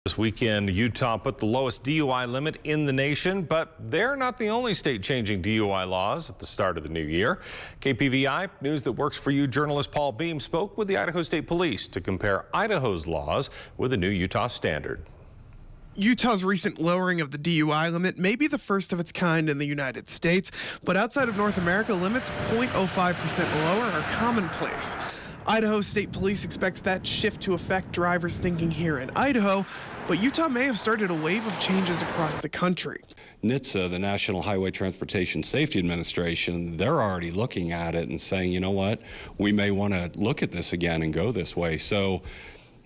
This weekend, Utah put the lowest DUI limit in the nation, but they're not the only state changing DUI laws at the start of the new year. KPVI News That Works for You journalist Paul Beam spoke with the Idaho State Police to compare Idaho's laws with the new Utah standard. Utah's recent lowering of the DUI limit may be the first of its kind in the United States, but outside of North America, limits 0.05% lower are commonplace. Idaho State Police expects that shift to affect drivers thinking here in Idaho, but Utah may have started a wave of changes across the country. NHTSA, the National Highway Transportation Safety Administration, they're already looking at it and saying, you know what, we may want to look at this again and go this way. So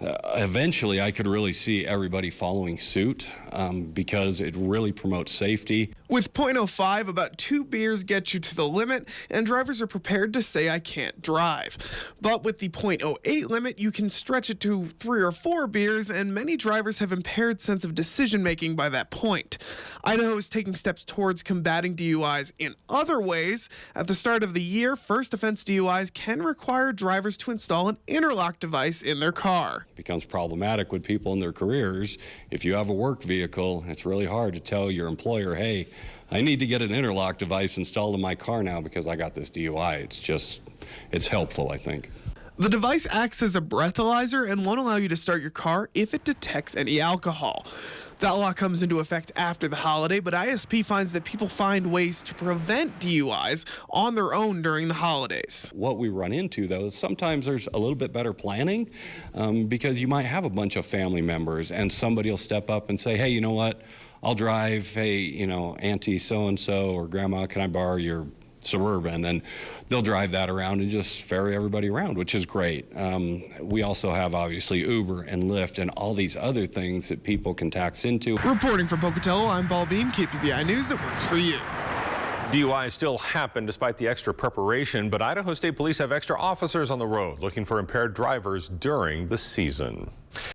eventually I could really see everybody following suit because it really promotes safety. With 0.05, about 2 beers get you to the limit, and drivers are prepared to say, I can't drive. But with the 0.08 limit, you can stretch it to 3 or 4 beers, and many drivers have impaired sense of decision-making by that point. Idaho is taking steps towards combating DUIs in other ways. At the start of the year, first offense DUIs can require drivers to install an interlock device in their car. It becomes problematic with people in their careers. If you have a work vehicle, it's really hard to tell your employer, hey, I need to get an interlock device installed in my car now because I got this DUI. It's helpful, I think. The device acts as a breathalyzer and won't allow you to start your car if it detects any alcohol. That law comes into effect after the holiday, but ISP finds that people find ways to prevent DUIs on their own during the holidays. What we run into, though, is sometimes there's a little bit better planning because you might have a bunch of family members and somebody will step up and say, hey, you know what, I'll drive, hey, you know, Auntie so-and-so or Grandma, can I borrow your Suburban? And they'll drive that around and just ferry everybody around, which is great. We also have obviously Uber and Lyft and all these other things that people can tax into. Reporting from Pocatello, I'm Paul Beam, KPVI News That Works for You. DUIs still happen despite the extra preparation, but Idaho State Police have extra officers on the road looking for impaired drivers during the season.